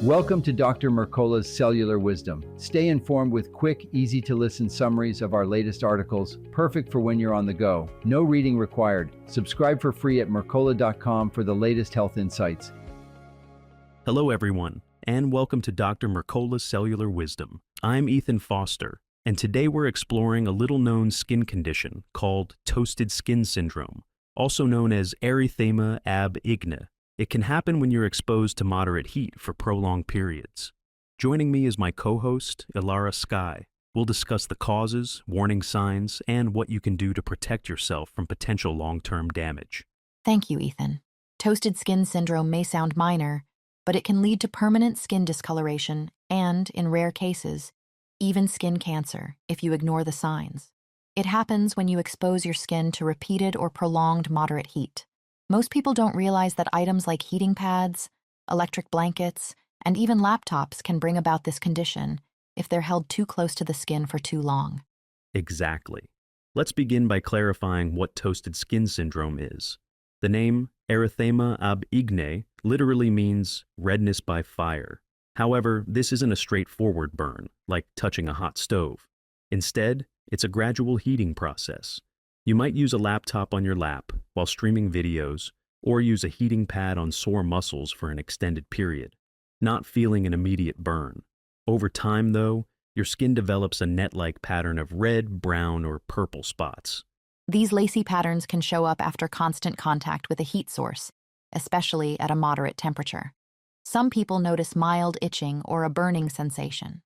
Welcome to Dr. Mercola's Cellular Wisdom. Stay informed with quick, easy-to-listen summaries of our latest articles, perfect for when you're on the go. No reading required. Subscribe for free at mercola.com for the latest health insights. Hello, everyone, and welcome to Dr. Mercola's Cellular Wisdom. I'm Ethan Foster, and today we're exploring a little-known skin condition called toasted skin syndrome, also known as erythema ab igna. It can happen when you're exposed to moderate heat for prolonged periods. Joining me is my co-host, Ilara Sky. We'll discuss the causes, warning signs, and what you can do to protect yourself from potential long-term damage. Thank you, Ethan. Toasted skin syndrome may sound minor, but it can lead to permanent skin discoloration and, in rare cases, even skin cancer if you ignore the signs. It happens when you expose your skin to repeated or prolonged moderate heat. Most people don't realize that items like heating pads, electric blankets, and even laptops can bring about this condition if they're held too close to the skin for too long. Exactly. Let's begin by clarifying what toasted skin syndrome is. The name erythema ab igna literally means redness by fire. However, this isn't a straightforward burn, like touching a hot stove. Instead, it's a gradual heating process. You might use a laptop on your lap while streaming videos, or use a heating pad on sore muscles for an extended period, not feeling an immediate burn. Over time, though, your skin develops a net-like pattern of red, brown, or purple spots. These lacy patterns can show up after constant contact with a heat source, especially at a moderate temperature. Some people notice mild itching or a burning sensation.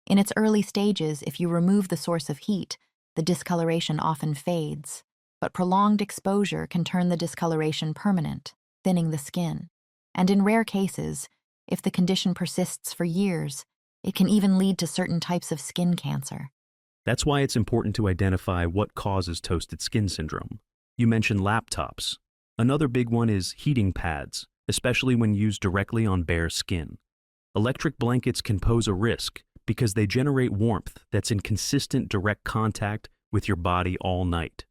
In its early stages, if you remove the source of heat, the discoloration often fades, but prolonged exposure can turn the discoloration permanent, thinning the skin. And in rare cases, if the condition persists for years, it can even lead to certain types of skin cancer. That's why it's important to identify what causes toasted skin syndrome. You mentioned laptops. Another big one is heating pads, especially when used directly on bare skin. Electric blankets can pose a risk because they generate warmth that's in consistent direct contact with your body all night.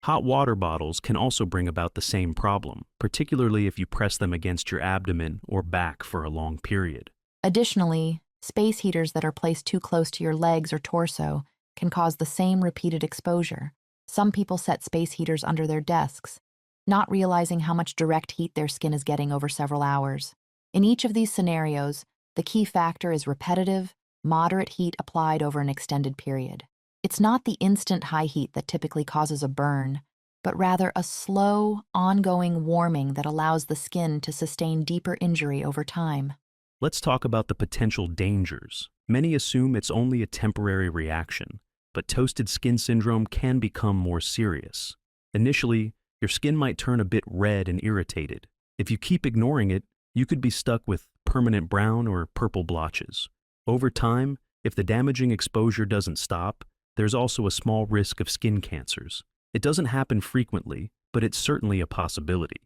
Hot water bottles can also bring about the same problem, particularly if you press them against your abdomen or back for a long period. Additionally, space heaters that are placed too close to your legs or torso can cause the same repeated exposure. Some people set space heaters under their desks, not realizing how much direct heat their skin is getting over several hours. In each of these scenarios, the key factor is repetitive, moderate heat applied over an extended period. It's not the instant high heat that typically causes a burn, but rather a slow, ongoing warming that allows the skin to sustain deeper injury over time. Let's talk about the potential dangers. Many assume it's only a temporary reaction, but toasted skin syndrome can become more serious. Initially, your skin might turn a bit red and irritated. If you keep ignoring it, you could be stuck with permanent brown or purple blotches. Over time, if the damaging exposure doesn't stop, there's also a small risk of skin cancers. It doesn't happen frequently, but it's certainly a possibility.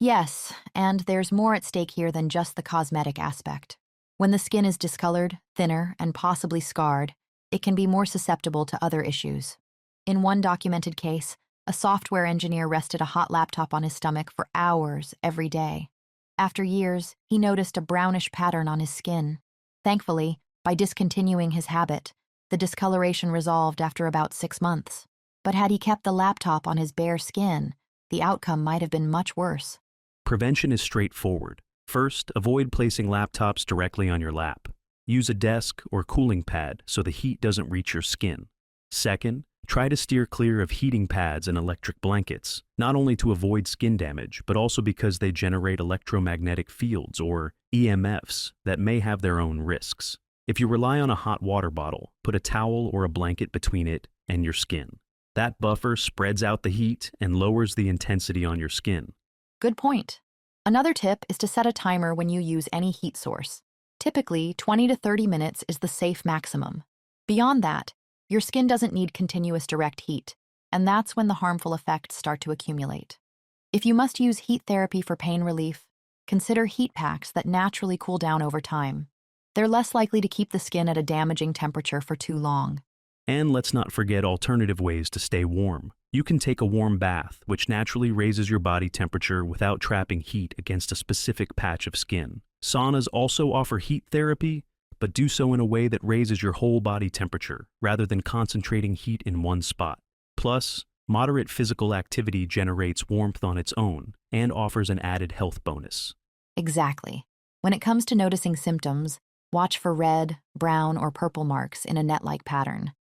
Yes, and there's more at stake here than just the cosmetic aspect. When the skin is discolored, thinner, and possibly scarred, it can be more susceptible to other issues. In one documented case, a software engineer rested a hot laptop on his stomach for hours every day. After years, he noticed a brownish pattern on his skin. Thankfully, by discontinuing his habit, the discoloration resolved after about 6 months. But had he kept the laptop on his bare skin, the outcome might have been much worse. Prevention is straightforward. First, avoid placing laptops directly on your lap. Use a desk or cooling pad so the heat doesn't reach your skin. Second, try to steer clear of heating pads and electric blankets, not only to avoid skin damage, but also because they generate electromagnetic fields, or EMFs, that may have their own risks. If you rely on a hot water bottle, put a towel or a blanket between it and your skin. That buffer spreads out the heat and lowers the intensity on your skin. Good point. Another tip is to set a timer when you use any heat source. Typically, 20 to 30 minutes is the safe maximum. Beyond that, your skin doesn't need continuous direct heat, and that's when the harmful effects start to accumulate. If you must use heat therapy for pain relief, consider heat packs that naturally cool down over time. They're less likely to keep the skin at a damaging temperature for too long. And let's not forget alternative ways to stay warm. You can take a warm bath, which naturally raises your body temperature without trapping heat against a specific patch of skin. Saunas also offer heat therapy, but do so in a way that raises your whole body temperature rather than concentrating heat in one spot. Plus, moderate physical activity generates warmth on its own and offers an added health bonus. Exactly. When it comes to noticing symptoms, watch for red, brown, or purple marks in a net-like pattern.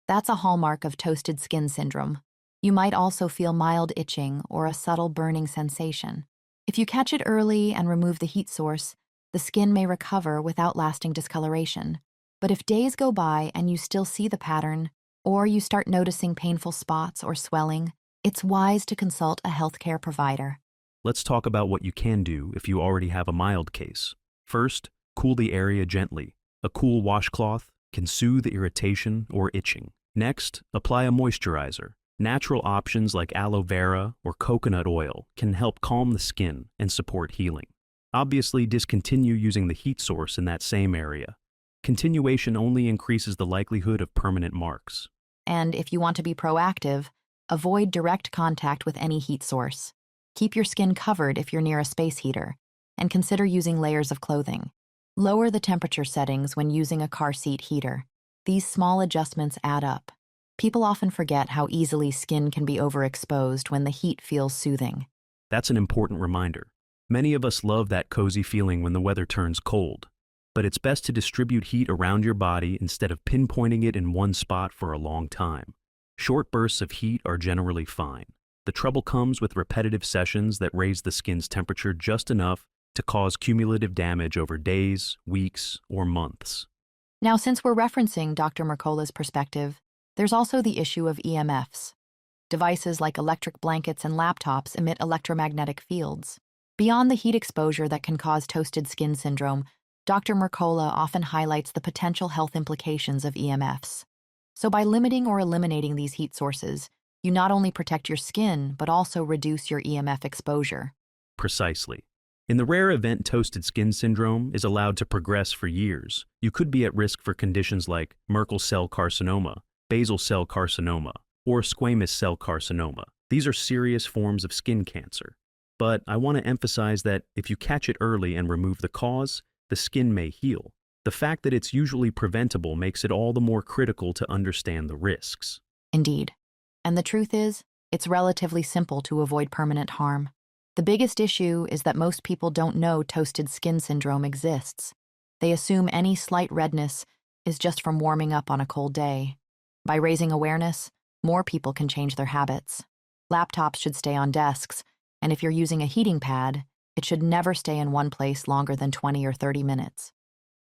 That's a hallmark of toasted skin syndrome. You might also feel mild itching or a subtle burning sensation. If you catch it early and remove the heat source, the skin may recover without lasting discoloration. But if days go by and you still see the pattern, or you start noticing painful spots or swelling, it's wise to consult a healthcare provider. Let's talk about what you can do if you already have a mild case. First, cool the area gently. A cool washcloth can soothe irritation or itching. Next, apply a moisturizer. Natural options like aloe vera or coconut oil can help calm the skin and support healing. Obviously, discontinue using the heat source in that same area. Continuation only increases the likelihood of permanent marks. And if you want to be proactive, avoid direct contact with any heat source. Keep your skin covered if you're near a space heater, and consider using layers of clothing. Lower the temperature settings when using a car seat heater. These small adjustments add up. People often forget how easily skin can be overexposed when the heat feels soothing. That's an important reminder. Many of us love that cozy feeling when the weather turns cold, but it's best to distribute heat around your body instead of pinpointing it in one spot for a long time. Short bursts of heat are generally fine. The trouble comes with repetitive sessions that raise the skin's temperature just enough to cause cumulative damage over days, weeks, or months. Now, since we're referencing Dr. Mercola's perspective, there's also the issue of EMFs. Devices like electric blankets and laptops emit electromagnetic fields. Beyond the heat exposure that can cause toasted skin syndrome, Dr. Mercola often highlights the potential health implications of EMFs. So by limiting or eliminating these heat sources, you not only protect your skin, but also reduce your EMF exposure. Precisely. In the rare event toasted skin syndrome is allowed to progress for years, you could be at risk for conditions like Merkel cell carcinoma, basal cell carcinoma, or squamous cell carcinoma. These are serious forms of skin cancer. But I want to emphasize that if you catch it early and remove the cause, the skin may heal. The fact that it's usually preventable makes it all the more critical to understand the risks. Indeed. And the truth is, it's relatively simple to avoid permanent harm. The biggest issue is that most people don't know toasted skin syndrome exists. They assume any slight redness is just from warming up on a cold day. By raising awareness, more people can change their habits. Laptops should stay on desks, and if you're using a heating pad, it should never stay in one place longer than 20 or 30 minutes.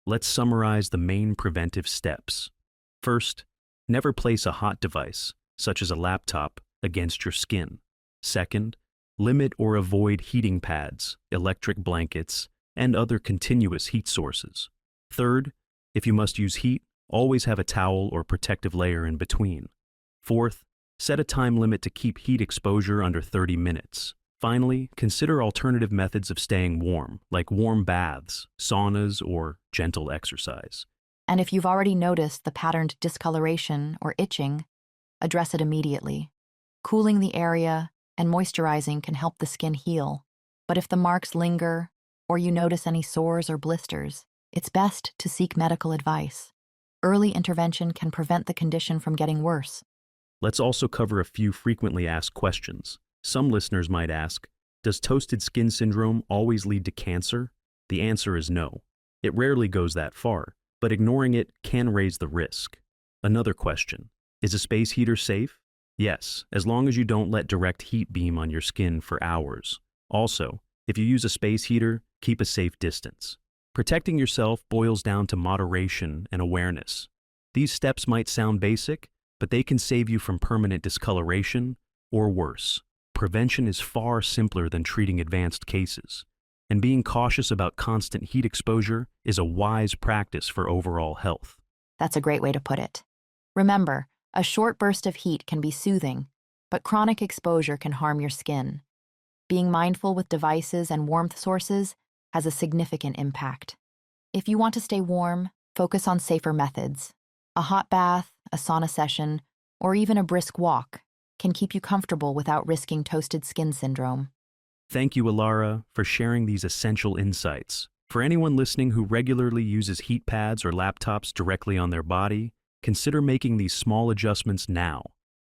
Let's summarize the main preventive steps. First, never place a hot device, such as a laptop, against your skin. Second, limit or avoid heating pads, electric blankets, and other continuous heat sources. Third, if you must use heat, always have a towel or protective layer in between. Fourth, set a time limit to keep heat exposure under 30 minutes. Finally, consider alternative methods of staying warm, like warm baths, saunas, or gentle exercise. And if you've already noticed the patterned discoloration or itching, address it immediately. Cooling the area and moisturizing can help the skin heal. But if the marks linger, or you notice any sores or blisters, it's best to seek medical advice. Early intervention can prevent the condition from getting worse. Let's also cover a few frequently asked questions. Some listeners might ask, does toasted skin syndrome always lead to cancer? The answer is no. It rarely goes that far, but ignoring it can raise the risk. Another question, is a space heater safe? Yes, as long as you don't let direct heat beam on your skin for hours. Also, if you use a space heater, keep a safe distance. Protecting yourself boils down to moderation and awareness. These steps might sound basic, but they can save you from permanent discoloration or worse. Prevention is far simpler than treating advanced cases, and being cautious about constant heat exposure is a wise practice for overall health. That's a great way to put it. Remember, a short burst of heat can be soothing, but chronic exposure can harm your skin. Being mindful with devices and warmth sources has a significant impact. If you want to stay warm, focus on safer methods. A hot bath, a sauna session, or even a brisk walk can keep you comfortable without risking toasted skin syndrome. Thank you, Alara, for sharing these essential insights. For anyone listening who regularly uses heat pads or laptops directly on their body, consider making these small adjustments now.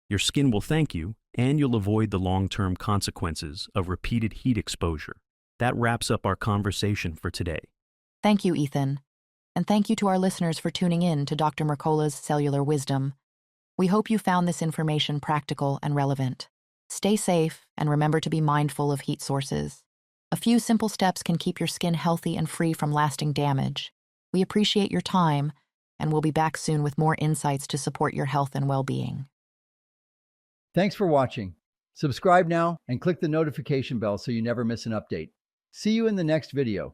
Your skin will thank you, and you'll avoid the long-term consequences of repeated heat exposure. That wraps up our conversation for today. Thank you, Ethan. And thank you to our listeners for tuning in to Dr. Mercola's Cellular Wisdom. We hope you found this information practical and relevant. Stay safe and remember to be mindful of heat sources. A few simple steps can keep your skin healthy and free from lasting damage. We appreciate your time, and we'll be back soon with more insights to support your health and well-being. Thanks for watching. Subscribe now and click the notification bell so you never miss an update. See you in the next video.